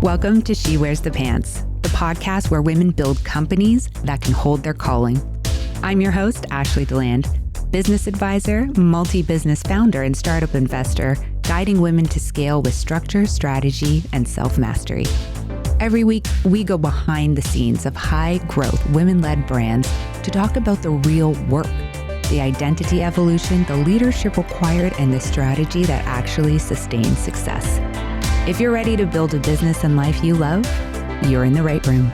Welcome to She Wears the Pants, the podcast where women build companies that can hold their calling. I'm your host, Ashley Deland, business advisor, multi-business founder, and startup investor, guiding women to scale with structure, strategy, and self-mastery. Every week, we go behind the scenes of high-growth, women-led brands to talk about the real work, the identity evolution, the leadership required, and the strategy that actually sustains success. If you're ready to build a business and life you love, you're in the right room.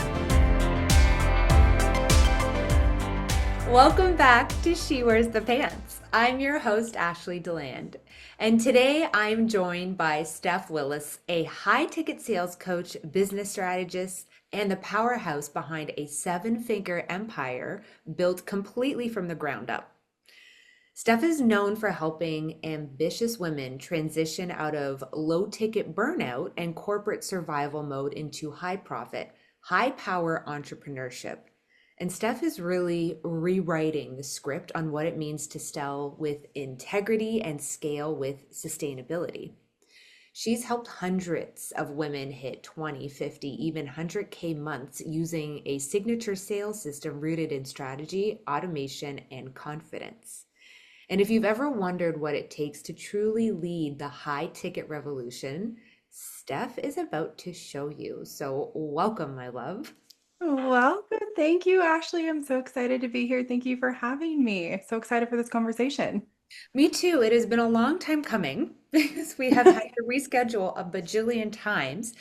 Welcome back to She Wears the Pants. I'm your host, Ashley Deland. And today I'm joined by Steph Willis, a high-ticket sales coach, business strategist, and the powerhouse behind a seven-figure empire built completely from the ground up. Steph is known for helping ambitious women transition out of low-ticket burnout and corporate survival mode into high-profit, high-power entrepreneurship. And Steph is really rewriting the script on what it means to sell with integrity and scale with sustainability. She's helped hundreds of women hit 20, 50, even 100K months using a signature sales system rooted in strategy, automation, and confidence. And if you've ever wondered what it takes to truly lead the high ticket revolution, Steph is about to show you. So welcome, my love. Welcome. Thank you, Ashley. I'm so excited to be here. Thank you for having me. So excited for this conversation. Me too. It has been a long time coming because we have had to reschedule a bajillion times.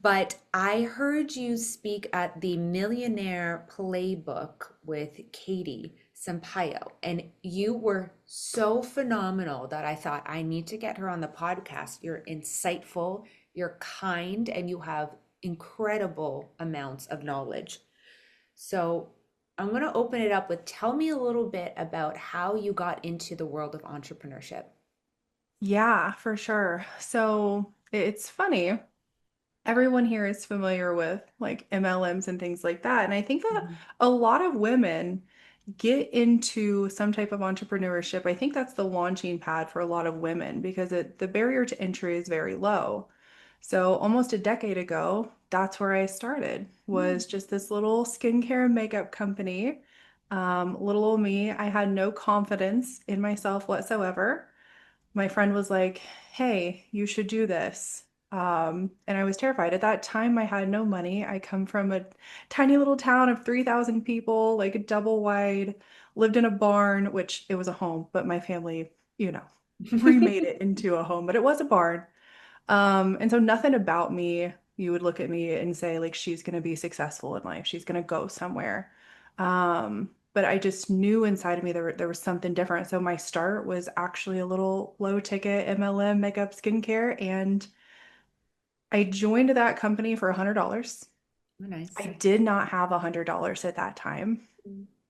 But I heard you speak at the Millionaire Playbook with Katie Sampaio, and you were so phenomenal that I thought I need to get her on the podcast. You're insightful, you're kind, and you have incredible amounts of knowledge. So I'm going to open it up with tell me a little bit about how you got into the world of entrepreneurship. Yeah, for sure. So it's funny. Everyone here is familiar with like MLMs and things like that. And I think that Mhm. a lot of women get into some type of entrepreneurship. I think that's the launching pad for a lot of women because the barrier to entry is very low. So almost a decade ago, that's where I started, was just this little skincare and makeup company. Little old me, I had no confidence in myself whatsoever. My friend was like, "Hey, you should do this." And I was terrified. At that time, I had no money. I come from a tiny little town of 3,000 people, like a double wide, lived in a barn, which it was a home, but my family, remade it into a home, but it was a barn. And so nothing about me, you would look at me and say, like, she's going to be successful in life. She's going to go somewhere. But I just knew inside of me there was something different. So my start was actually a little low ticket MLM makeup skincare. And I joined that company for $100. Oh, nice. I did not have $100 at that time.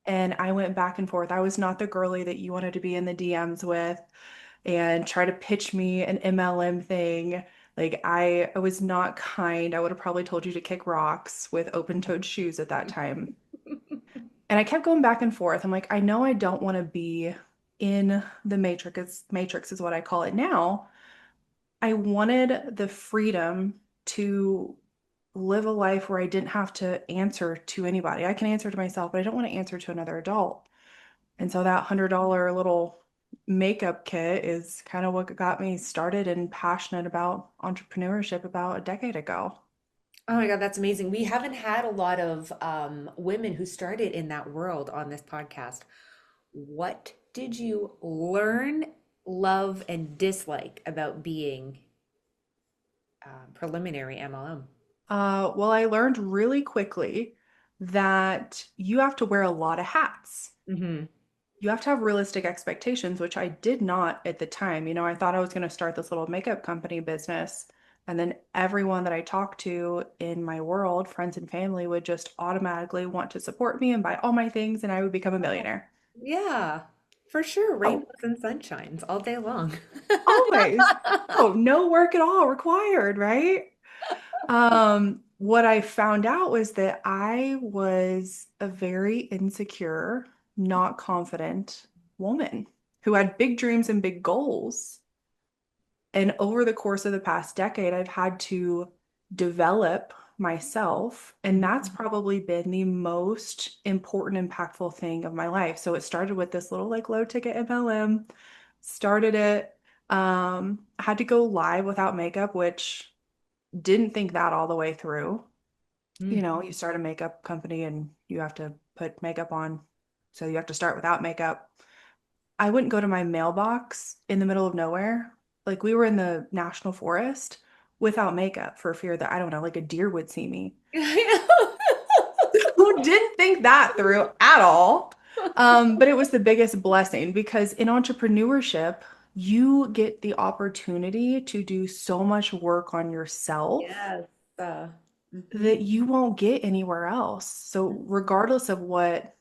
And I went back and forth. I was not the girly that you wanted to be in the DMs with and try to pitch me an MLM thing. Like I was not kind. I would have probably told you to kick rocks with open-toed shoes at that time. And I kept going back and forth. I'm like, I know I don't want to be in the matrix is what I call it now. I wanted the freedom to live a life where I didn't have to answer to anybody. I can answer to myself, but I don't want to answer to another adult. And so that $100 little makeup kit is kind of what got me started and passionate about entrepreneurship about a decade ago. Oh my God, that's amazing. We haven't had a lot of women who started in that world on this podcast. What did you learn, love, and dislike about being preliminary MLM? Well, I learned really quickly that you have to wear a lot of hats. Hmm. You have to have realistic expectations, which I did not at the time. I thought I was going to start this little makeup company business. And then everyone that I talked to in my world, friends and family, would just automatically want to support me and buy all my things, and I would become a millionaire. Yeah, for sure. Oh, Rainbows and sunshines all day long. always. Oh, no work at all required, right? What I found out was that I was a very insecure, not confident woman who had big dreams and big goals. And over the course of the past decade, I've had to develop myself. And that's Mhm. probably been the most important, impactful thing of my life. So it started with this little like low ticket MLM, started it, had to go live without makeup, which didn't think that all the way through. You Mm. know, you start a makeup company and you have to put makeup on. So you have to start without makeup. I wouldn't go to my mailbox in the middle of nowhere. Like we were in the national forest without makeup for fear that, I don't know, like a deer would see me. Who didn't think that through at all. But it was the biggest blessing because in entrepreneurship, you get the opportunity to do so much work on yourself Yes. Mhm. that you won't get anywhere else. So regardless of what,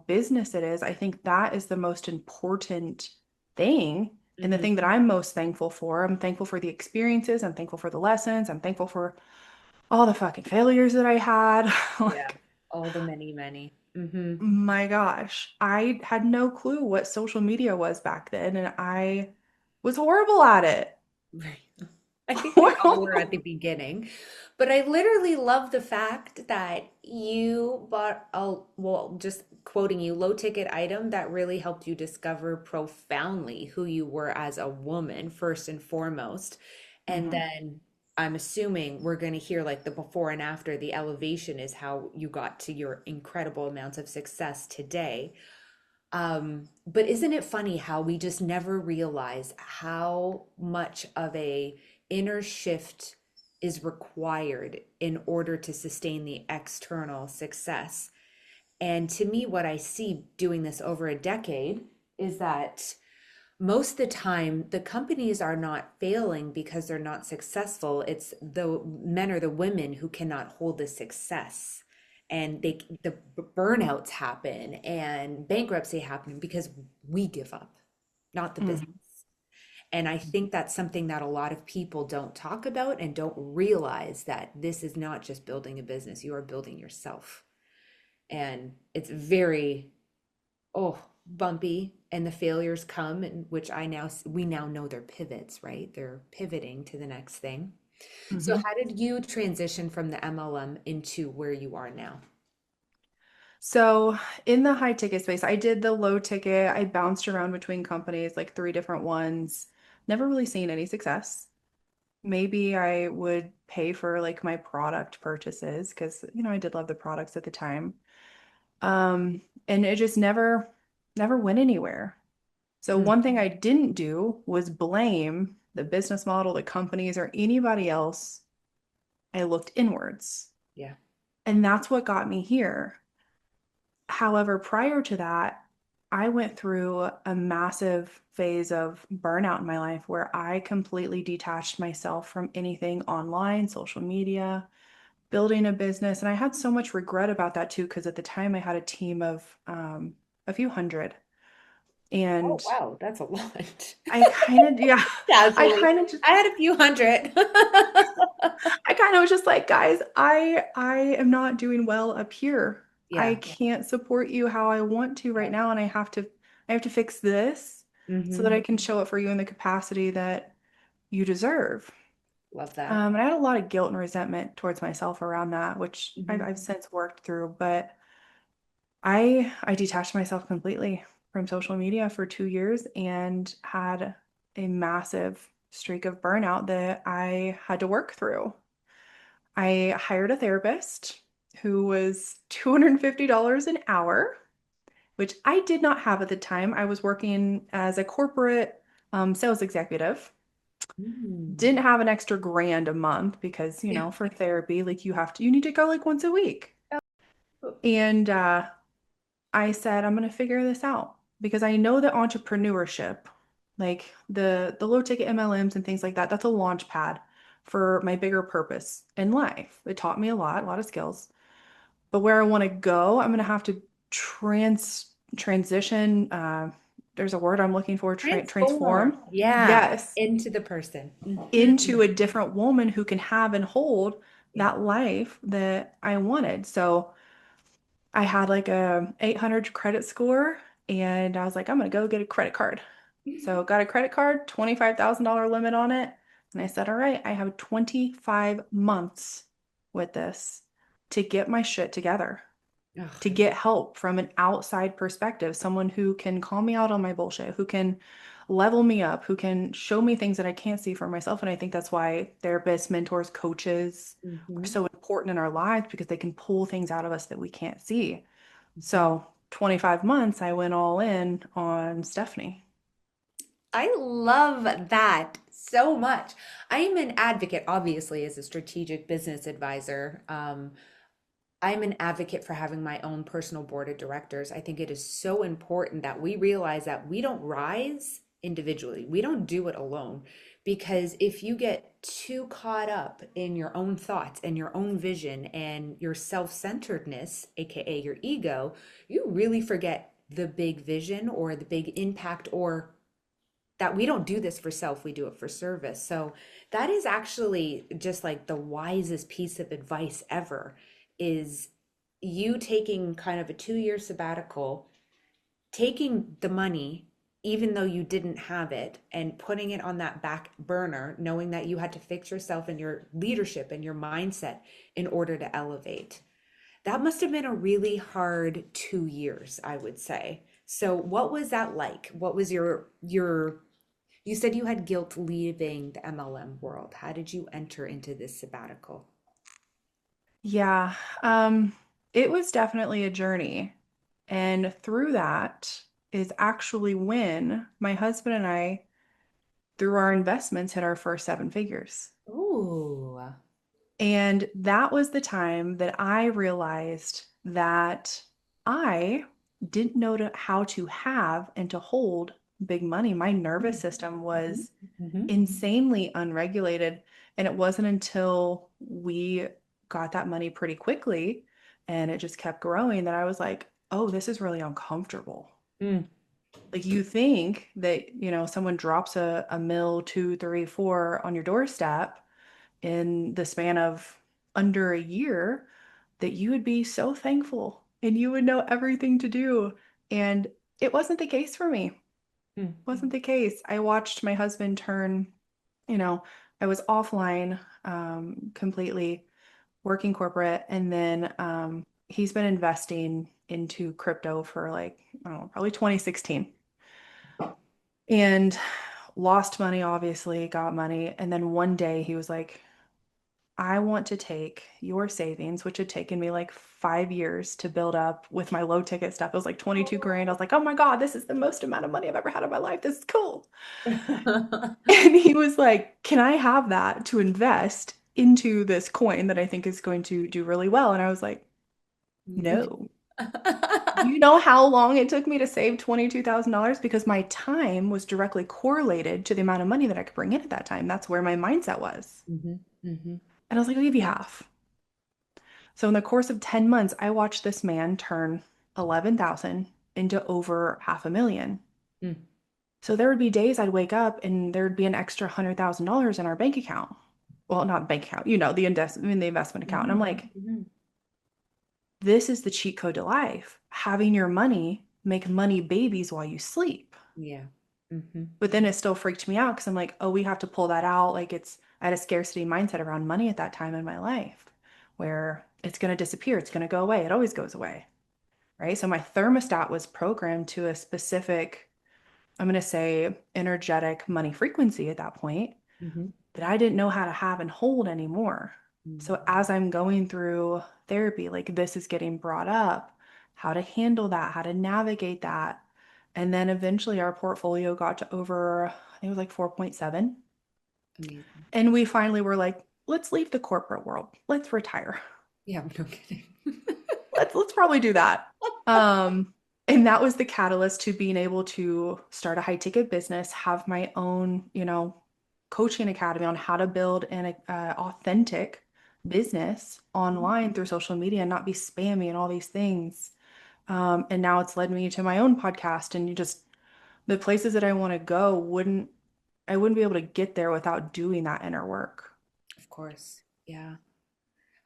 business it is, I think that is the most important thing and the Mhm. thing that I'm most thankful for. I'm thankful for the experiences, I'm thankful for the lessons, I'm thankful for all the fucking failures that I had. Yeah. Like, All the many, many. Hmm. my gosh, I had no clue what social media was back then and I was horrible at it. Right. I think we all were at the Horrible. beginning, but I literally love the fact that you bought a, well, just quoting you, low ticket item that really helped you discover profoundly who you were as a woman, first and foremost. And Mhm. then I'm assuming we're going to hear like the before and after, the elevation is how you got to your incredible amounts of success today. But isn't it funny how we just never realize how much of a inner shift is required in order to sustain the external success? And to me, what I see doing this over a decade is that most of the time the companies are not failing because they're not successful. It's the men or the women who cannot hold the success, and the burnouts happen and bankruptcy happen because we give up, not the business. Mhm. And I think that's something that a lot of people don't talk about and don't realize, that this is not just building a business, you are building yourself. And it's very, oh, bumpy, and the failures come, and which we now know they're pivots, right? They're pivoting to the next thing. So Mhm. how did you transition from the MLM into where you are now? So in the high ticket space, I did the low ticket. I bounced around between companies, like three different ones. Never really seen any success. Maybe I would pay for like my product purchases because, I did love the products at the time. And it just never went anywhere. So Hmm. one thing I didn't do was blame the business model, the companies, or anybody else. I looked inwards. Yeah. And that's what got me here. However, prior to that, I went through a massive phase of burnout in my life where I completely detached myself from anything online, social media, building a business. And I had so much regret about that too, because at the time I had a team of a few hundred. Oh, And wow, that's a lot. I kind of, yeah, I Casually. kind of just, I had a few hundred. I kind of was just like, guys, I am not doing well up here. I Yeah. can't support you how I want to right Yeah. now, and I have to fix this so that Hmm. I can show up for you in the capacity that you deserve. Love that. And I had a lot of guilt and resentment towards myself around that, which I've, Hmm. I've since worked through. But I detached myself completely from social media for 2 years and had a massive streak of burnout that I had to work through. I hired a therapist who was $250 an hour, which I did not have at the time. I was working as a corporate sales executive. Mm. Didn't have an extra grand a month because, Yeah. for therapy, like you need to go like once a week. Oh. And I said, I'm going to figure this out because I know that entrepreneurship, like the low ticket MLMs and things like that, that's a launch pad for my bigger purpose in life. It taught me a lot of skills. But where I want to go, I'm going to have to transition. There's a word I'm looking for, Transform. transform. Yeah. Yes, Into the person. into Mhm. a different woman who can have and hold Yeah. that life that I wanted. So I had like a 800 credit score and I was like, I'm gonna go get a credit card. So got a credit card, $25,000 limit on it. And I said, all right, I have 25 months with this to get my shit together, to Ugh. get help from an outside perspective, someone who can call me out on my bullshit, who can level me up, who can show me things that I can't see for myself. And I think that's why therapists, mentors, coaches are Mhm. so important in our lives because they can pull things out of us that we can't see. Mhm. So 25 months, I went all in on Stephanie. I love that so much. I'm an advocate, obviously, as a strategic business advisor. I'm an advocate for having my own personal board of directors. I think it is so important that we realize that we don't rise individually. We don't do it alone. Because if you get too caught up in your own thoughts and your own vision and your self-centeredness, aka your ego, you really forget the big vision or the big impact, or that we don't do this for self, we do it for service. So that is actually just like the wisest piece of advice ever, is you taking kind of a 2 year sabbatical, taking the money even though you didn't have it and putting it on that back burner, knowing that you had to fix yourself and your leadership and your mindset in order to elevate. That must have been a really hard 2 years, I would say. So what was that like? What was your you said you had guilt leaving the MLM world. How did you enter into this sabbatical? Yeah, um, it was definitely a journey. And through that is actually when my husband and I, through our investments, hit our first seven figures. Ooh. And that was the time that I realized that I didn't know how to have and to hold big money. My nervous system Mhm, was mhm, insanely unregulated. And it wasn't until we got that money pretty quickly and it just kept growing that I was like, oh, this is really uncomfortable. mm, Like you think that, someone drops a mill, two, three, four on your doorstep in the span of under a year, that you would be so thankful and you would know everything to do. And it wasn't the case for me. mm, Wasn't the case. I watched my husband turn, you know, I was offline completely working corporate. And then he's been investing into crypto for like, I don't know, probably 2016 and lost money, obviously, got money. And then one day he was like, I want to take your savings, which had taken me like 5 years to build up with my low ticket stuff. It was like 22 grand. I was like, oh my God, this is the most amount of money I've ever had in my life. This is cool. And he was like, can I have that to invest into this coin that I think is going to do really well? And I was like, no. Do you know how long it took me to save $22,000? Because my time was directly correlated to the amount of money that I could bring in at that time. That's where my mindset was. Mhm, mhm, And I was like, I'll give you half. So in the course of 10 months, I watched this man turn 11,000 into over 500,000. mm, So there would be days I'd wake up and there'd be an extra $100,000 in our bank account. Well, not bank account, in the investment account. And I'm mhm, like, mhm. this is the cheat code to life. Having your money make money babies while you sleep. Yeah. Mhm, But then it still freaked me out because I'm like, oh, we have to pull that out. I had a scarcity mindset around money at that time in my life where it's going to disappear. It's going to go away. It always goes away. Right? So my thermostat was programmed to a specific, I'm going to say, energetic money frequency at that point mhm, that I didn't know how to have and hold anymore. So mm. as I'm going through therapy, like this is getting brought up, how to handle that, how to navigate that. And then eventually our portfolio got to over, I think it was like 4.7. Amazing. And we finally were like, let's leave the corporate world. Let's retire. Yeah, no kidding. Let's probably do that. Um, and that was the catalyst to being able to start a high ticket business, have my own, coaching academy on how to build an authentic business online through social media and not be spammy and all these things. And now it's led me to my own podcast and the places that I want to go I wouldn't be able to get there without doing that inner work. Of course. Yeah.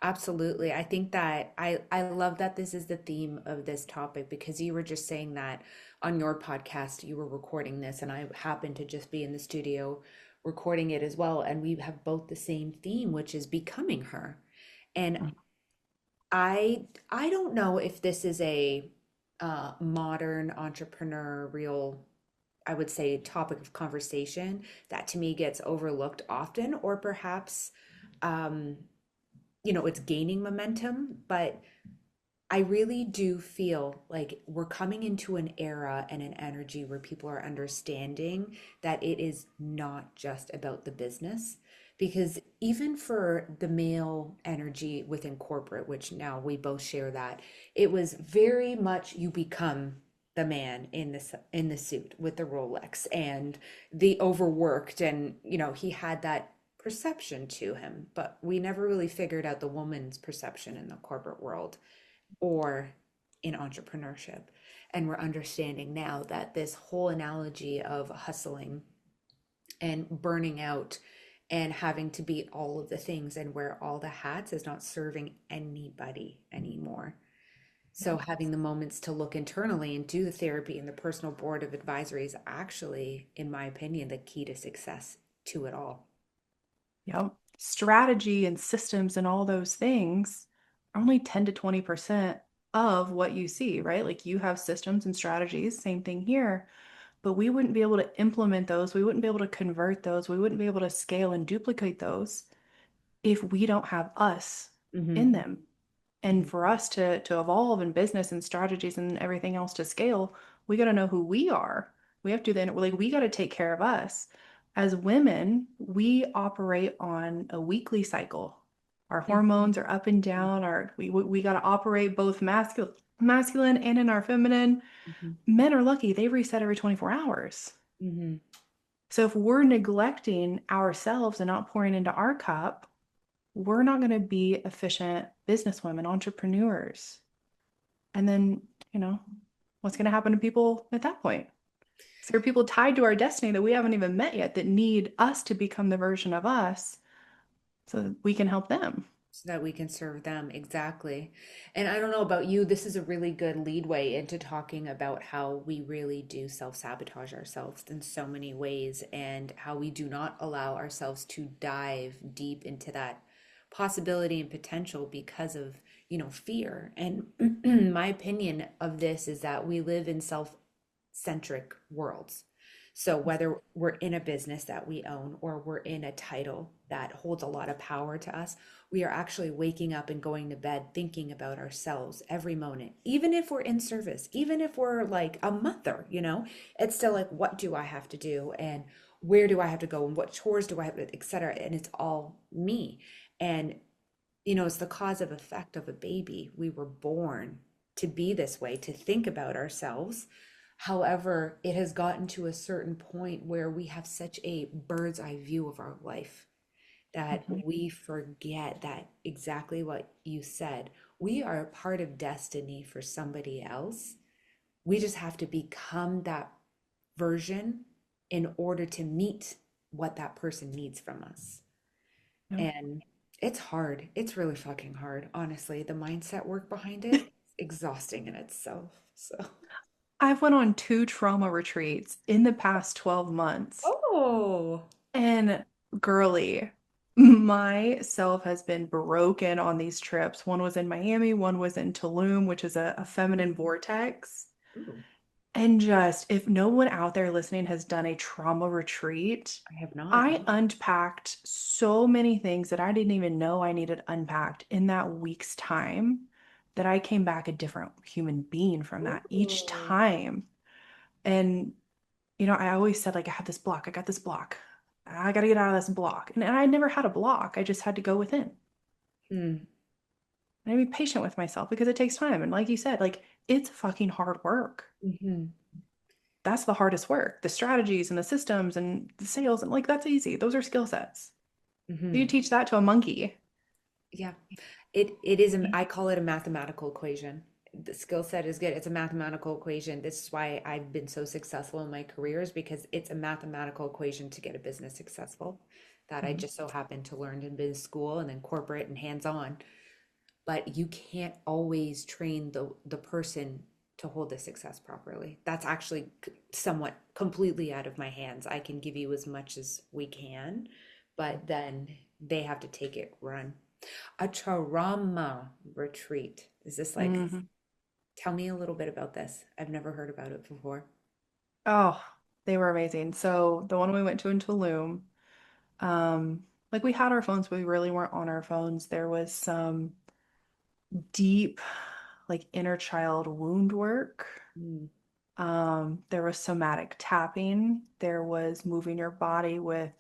Absolutely. I think that I love that this is the theme of this topic, because you were just saying that on your podcast you were recording this and I happened to just be in the studio recording it as well, and we have both the same theme, which is becoming her. And Mm. I don't know if this is a modern entrepreneurial, I would say, topic of conversation that to me gets overlooked often, or perhaps, um, it's gaining momentum, but I really do feel like we're coming into an era and an energy where people are understanding that it is not just about the business. Because even for the male energy within corporate, which now we both share that, it was very much you become the man in the suit with the Rolex and the overworked, and he had that perception to him, but we never really figured out the woman's perception in the corporate world or in entrepreneurship. And we're understanding now that this whole analogy of hustling and burning out and having to be all of the things and wear all the hats is not serving anybody anymore. So Yep. having the moments to look internally and do the therapy and the personal board of advisory is actually, in my opinion, the key to success to it all. Yep. Strategy and systems and all those things are only 10 to 20% of what you see, right? Like you have systems and strategies, same thing here, but we wouldn't be able to implement those. We wouldn't be able to convert those. We wouldn't be able to scale and duplicate those if we don't have us Mm-hmm. in them. And for us to evolve in business and strategies and everything else to scale, we got to know who we are. We have to then like we got to take care of us. As women, we operate on a weekly cycle. Our hormones are up and down. We got to operate both masculine and in our feminine. Mm-hmm. Men are lucky, they reset every 24 hours. Mm-hmm. So if we're neglecting ourselves and not pouring into our cup, we're not going to be efficient businesswomen, entrepreneurs. And then, you know, what's going to happen to people at that point? So there are people tied to our destiny that we haven't even met yet that need us to become the version of us so that we can help them. So that we can serve them exactly. And I don't know about you, this is a really good leadway into talking about how we really do self-sabotage ourselves in so many ways and how we do not allow ourselves to dive deep into that possibility and potential because of, fear. And my opinion of this is that we live in self-centric worlds. So whether we're in a business that we own or we're in a title that holds a lot of power to us, we are actually waking up and going to bed thinking about ourselves every moment. Even if we're in service, even if we're like a mother, it's still like, what do I have to do? And where do I have to go? And what chores do I have to, et cetera. And it's all me. And, it's the cause of effect of a baby. We were born to be this way, to think about ourselves. However, it has gotten to a certain point where we have such a bird's eye view of our life that Mhm. we forget that exactly what you said. We are a part of destiny for somebody else. We just have to become that version in order to meet what that person needs from us. Yep. And it's hard. It's really fucking hard, honestly. The mindset work behind it is exhausting in itself. So, I've went on 2 trauma retreats in the past 12 months. oh, And girly, myself has been broken on these trips. One was in Miami, one was in Tulum, which is a feminine vortex. ooh, And just if no one out there listening has done a trauma retreat, I have not. I unpacked so many things that I didn't even know I needed unpacked in that week's time that I came back a different human being from that each Ooh. time. And I always said, like, I have this block, I got this block. I got to get out of this block. And I never had a block. I just had to go within Hmm. and be patient with myself because it takes time. And like you said, like, it's fucking hard work. Hmm. That's the hardest work. The strategies and the systems and the sales, and like, that's easy. Those are skill sets. You Hmm. teach that to a monkey. Yeah. It is I call it a mathematical equation. The skill set is good. It's a mathematical equation. This is why I've been so successful in my careers because it's a mathematical equation to get a business successful that I Mhm. just so happened to learn in business school and then corporate and hands-on. But you can't always train the person to hold the success properly. That's actually somewhat completely out of my hands. I can give you as much as we can, but then they have to take it, run. A trauma retreat. Is this like, Hmm. tell me a little bit about this. I've never heard about it before. Oh, they were amazing. So the one we went to in Tulum, like we had our phones, but we really weren't on our phones. There was some deep, like inner child wound work. Mm. There was somatic tapping. There was moving your body with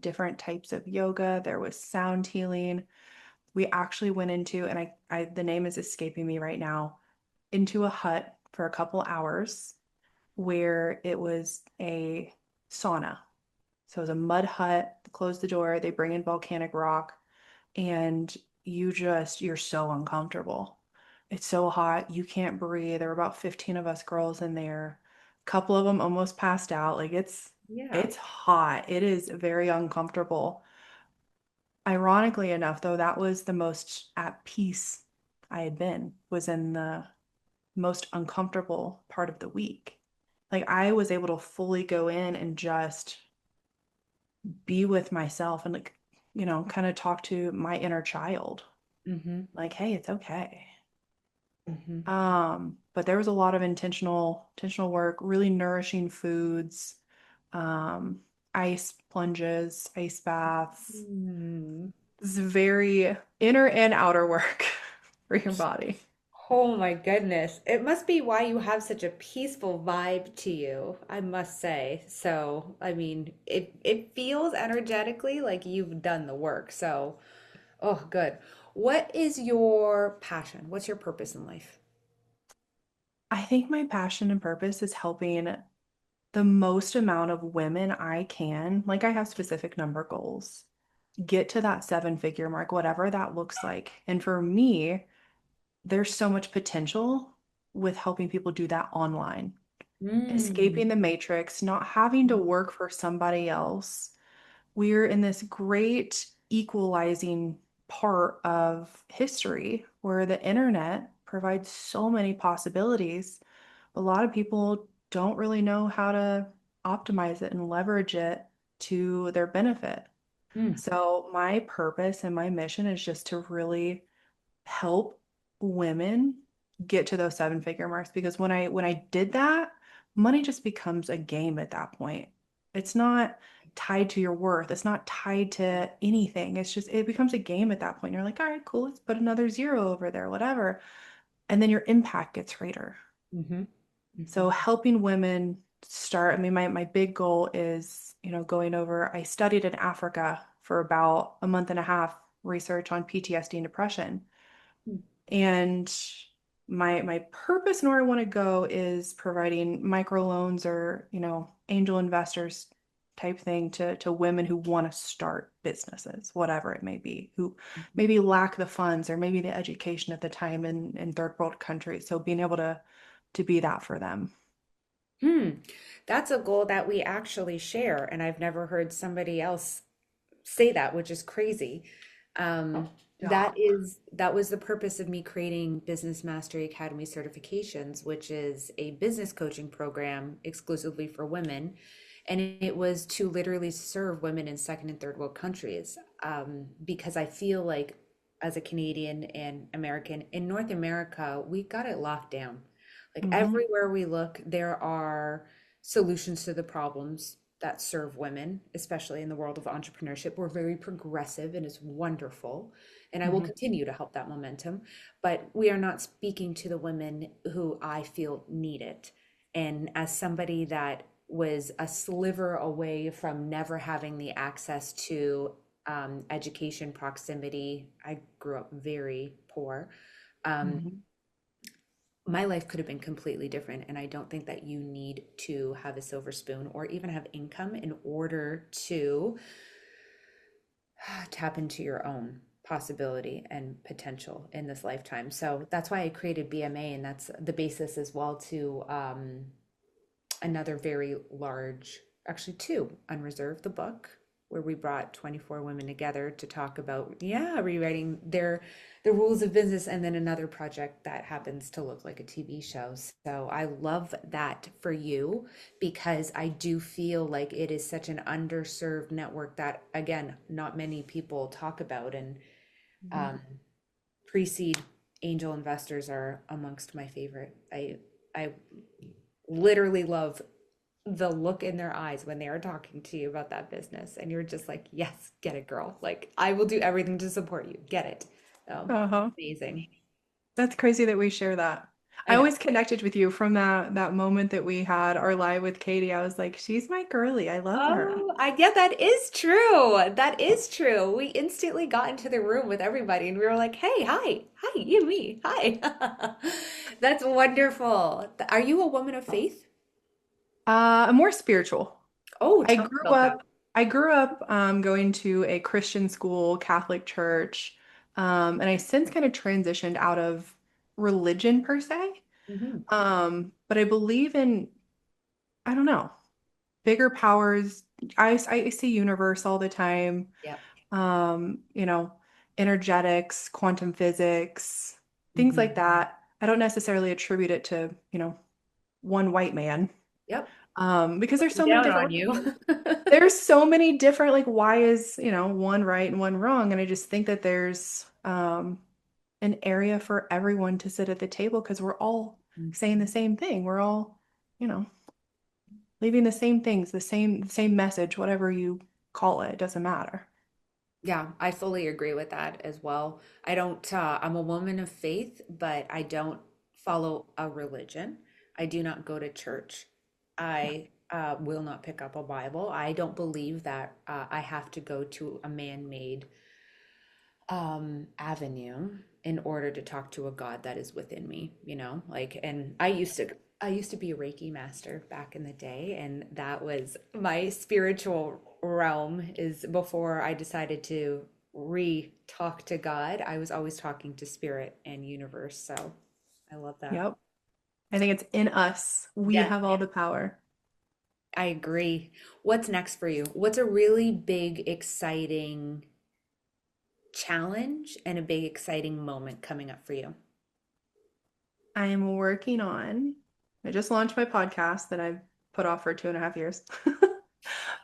different types of yoga. There was sound healing. We actually went into, and the name is escaping me right now, into a hut for a couple hours where it was a sauna. So it was a mud hut, close the door, they bring in volcanic rock, and you're so uncomfortable. It's so hot, you can't breathe. There were about 15 of us girls in there. A couple of them almost passed out. Like Yeah. it's hot. It is very uncomfortable. Ironically enough, though, that was the most at peace I had been, was in the most uncomfortable part of the week. Like I was able to fully go in and just be with myself and like, kind of talk to my inner child. Mm-hmm. Like, hey, it's okay. Mm-hmm. But there was a lot of intentional work, really nourishing foods, um, ice plunges, ice baths. Mm. This is very inner and outer work for your body. Oh my goodness. It must be why you have such a peaceful vibe to you, I must say. So, I mean, it feels energetically like you've done the work. So, oh, good. What is your passion? What's your purpose in life? I think my passion and purpose is helping the most amount of women I can. Like I have specific number goals. Get to that seven-figure mark, whatever that looks like. And for me, there's so much potential with helping people do that online, Mm. escaping the matrix, not having to work for somebody else. We're in this great equalizing part of history where the internet provides so many possibilities. A lot of people don't really know how to optimize it and leverage it to their benefit. Mm. So my purpose and my mission is just to really help women get to those seven-figure marks because when I did that, money just becomes a game at that point. It's not tied to your worth. It's not tied to anything. It's just it becomes a game at that point. You're like, all right, cool, let's put another zero over there, whatever. And then your impact gets greater. Mm-hmm. So Mm-hmm. helping women start, I mean, my big goal is, going over, I studied in Africa for about a month and a half, research on PTSD and depression. And my purpose and where I want to go is providing microloans or, angel investors type thing to women who want to start businesses, whatever it may be, who maybe lack the funds or maybe the education at the time in third world countries. So being able to be that for them. Hmm. That's a goal that we actually share, and I've never heard somebody else say that, which is crazy. Yeah. That was the purpose of me creating Business Mastery Academy certifications, which is a business coaching program exclusively for women. And it was to literally serve women in second and third world countries. Because I feel like as a Canadian and American in North America, we got it locked down. Like Hmm. everywhere we look, there are solutions to the problems that serve women, especially in the world of entrepreneurship. We're very progressive and it's wonderful. And I will Hmm. continue to help that momentum. But we are not speaking to the women who I feel need it. And as somebody that was a sliver away from never having the access to education proximity, I grew up very poor. Um, Hmm. my life could have been completely different. And I don't think that you need to have a silver spoon or even have income in order to tap into your own possibility and potential in this lifetime. So that's why I created BMA, and that's the basis as well to another very large, actually two, Unreserved, the book, where we brought 24 women together to talk about, yeah, rewriting the rules of business, and then another project that happens to look like a TV show. So I love that for you because I do feel like it is such an underserved network that again, not many people talk about. And Mhm. Um, Pre-seed angel investors are amongst my favorite. I literally love the look in their eyes when they are talking to you about that business, and you're just like, yes, get it, girl. Like, I will do everything to support you. Get it. Uh-huh. Amazing. That's crazy that we share that. I I know. always connected with you from that moment that we had our live with Katie. I was like, she's my girly. I love her. Oh, I yeah, that is true. That is true. We instantly got into the room with everybody and we were like, hey, hi, you, me, hi. That's wonderful. Are you a woman of faith? I'm more spiritual. Oh, I tell me grew about that. up I grew up going to a Christian school, Catholic church, and I since kind of transitioned out of religion per se. Hmm. But I believe in, I don't know, bigger powers. I see universe all the time. Yeah. You know, energetics, quantum physics, things Hmm. like that. I don't necessarily attribute it to, one white man, Yep. because there's Looking so many down on different you. there's so many different, like, why is, one right and one wrong? And I just think that there's an area for everyone to sit at the table because we're all saying the same thing. We're all, you know, leaving the same things, the same message, whatever you call it, it doesn't matter. Yeah, I fully agree with that as well. I don't, I'm a woman of faith, but I don't follow a religion. I do not go to church. Yeah. I will not pick up a Bible. I don't believe that I have to go to a man-made avenue in order to talk to a God that is within me, like, and I used to be a Reiki master back in the day, and that was my spiritual realm is before I decided to re-talk to God. I was always talking to spirit and universe, so I love that. Yep. I think it's in us. We Yeah, have all the power. I agree. What's next for you? What's a really big, exciting challenge and a big, exciting moment coming up for you? I am working on, I just launched my podcast that I've put off for 2.5 years.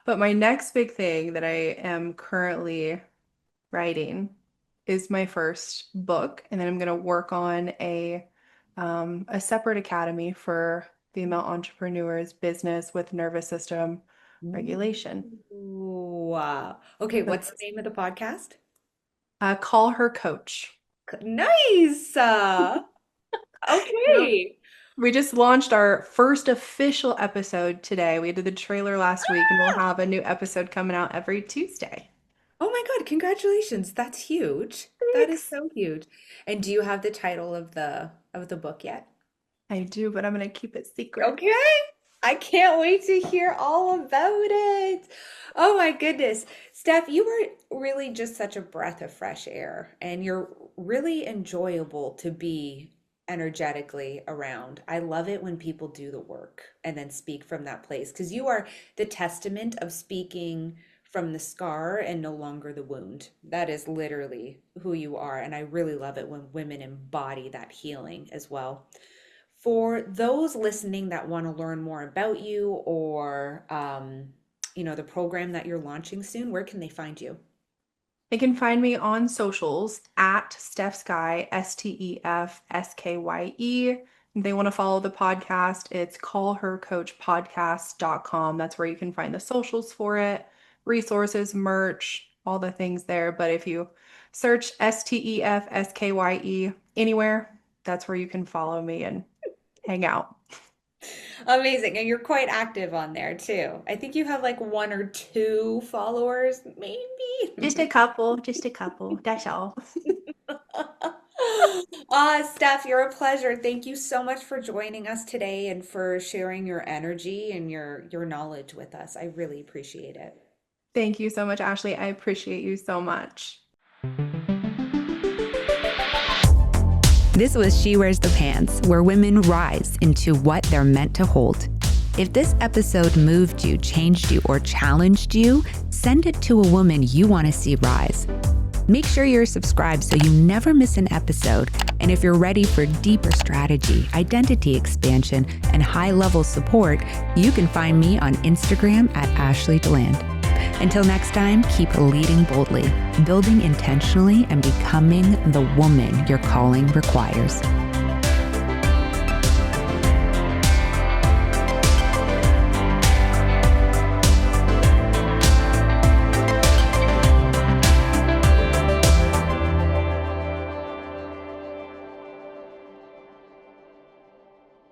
But my next big thing that I am currently writing is my first book, and then I'm going to work on a separate academy for female entrepreneurs, business with nervous system regulation. Ooh, wow. Okay, So what's the name of the podcast? call her coach. Nice. Yep. Okay. We just launched our first official episode today. We did the trailer last week, and we'll Ah! have a new episode coming out every Tuesday. Oh my God, congratulations. That's huge. That is Thanks. so huge. And do you have the title of the book yet? I do, but I'm going to keep it secret. Okay. I can't wait to hear all about it. Oh my goodness. Steph, you are really just such a breath of fresh air, and you're really enjoyable to be energetically around. I love it when people do the work and then speak from that place because you are the testament of speaking from the scar and no longer the wound. That is literally who you are. And I really love it when women embody that healing as well. For those listening that want to learn more about you or the program that you're launching soon, where can they find you? They can find me on socials at Steph Sky, STEFSKYE. If they want to follow the podcast, it's callhercoachpodcast.com. That's where you can find the socials for it, resources, merch, all the things there. But if you search STEFSKYE anywhere, that's where you can follow me and hang out. Amazing. And you're quite active on there too. I think you have like one or two followers, maybe. Just a couple. That's all. Steph, you're a pleasure. Thank you so much for joining us today and for sharing your energy and your knowledge with us. I really appreciate it. Thank you so much, Ashley. I appreciate you so much. This was She Wears the Pants, where women rise into what they're meant to hold. If this episode moved you, changed you, or challenged you, send it to a woman you want to see rise. Make sure you're subscribed so you never miss an episode. And if you're ready for deeper strategy, identity expansion, and high-level support, you can find me on Instagram at Ashley Deland. Until next time, keep leading boldly, building intentionally, and becoming the woman your calling requires.